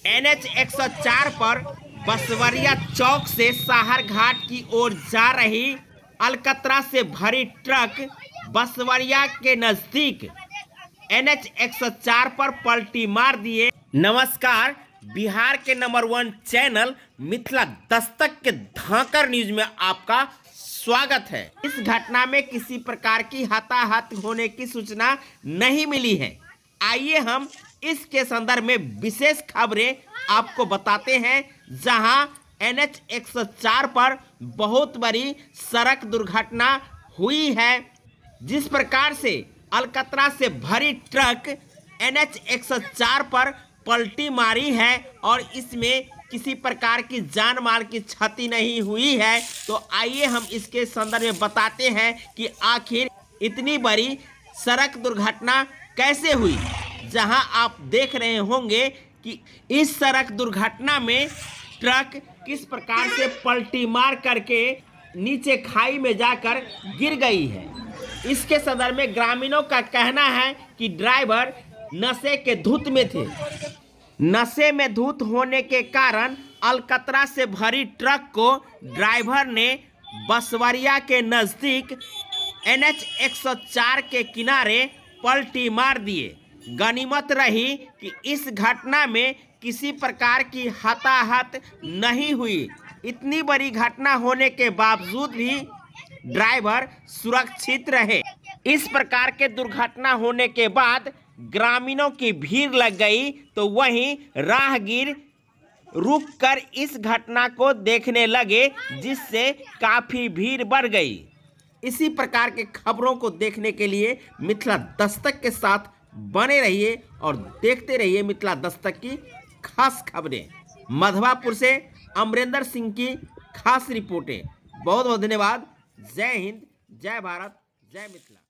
NH 104 पर बसवरिया चौक से साहर घाट की ओर जा रही अलकतरा से भरी ट्रक बसवरिया के नजदीक NH 104 पर पलटी मार दिए। नमस्कार, बिहार के नंबर 1 चैनल मिथिला दस्तक के धांकर न्यूज में आपका स्वागत है। इस घटना में किसी प्रकार की हताहत होने की सूचना नहीं मिली है। आइए हम इसके संदर्भ में विशेष खबरें आपको बताते हैं, जहां NH 104 पर बहुत बड़ी सड़क दुर्घटना हुई है। जिस प्रकार से अलकतरा से भरी ट्रक NH 104 पर पलटी मारी है और इसमें किसी प्रकार की जान माल की क्षति नहीं हुई है, तो आइए हम इसके संदर्भ में बताते हैं कि आखिर इतनी बड़ी सड़क दुर्घटना कैसे हुई। जहां आप देख रहे होंगे कि इस सड़क दुर्घटना में ट्रक किस प्रकार से पलटी मार करके नीचे खाई में जाकर गिर गई है। इसके संदर्भ में ग्रामीणों का कहना है कि ड्राइवर नशे के धुत में थे। नशे में धुत होने के कारण अलकतरा से भरी ट्रक को ड्राइवर ने बसवरिया के नज़दीक NH 104 के किनारे पलटी मार दिए। गनीमत रही कि इस घटना में किसी प्रकार की हताहत नहीं हुई। इतनी बड़ी घटना होने के बावजूद भी ड्राइवर सुरक्षित रहे। इस प्रकार के दुर्घटना होने के बाद ग्रामीणों की भीड़ लग गई, तो वहीं राहगीर रुककर इस घटना को देखने लगे, जिससे काफ़ी भीड़ बढ़ गई। इसी प्रकार के खबरों को देखने के लिए मिथिला दस्तक के साथ बने रहिए और देखते रहिए मिथिला दस्तक की खास खबरें। मधवापुर से अमरेंद्र सिंह की खास रिपोर्टें। बहुत बहुत धन्यवाद। जय हिंद, जय भारत, जय मिथिला।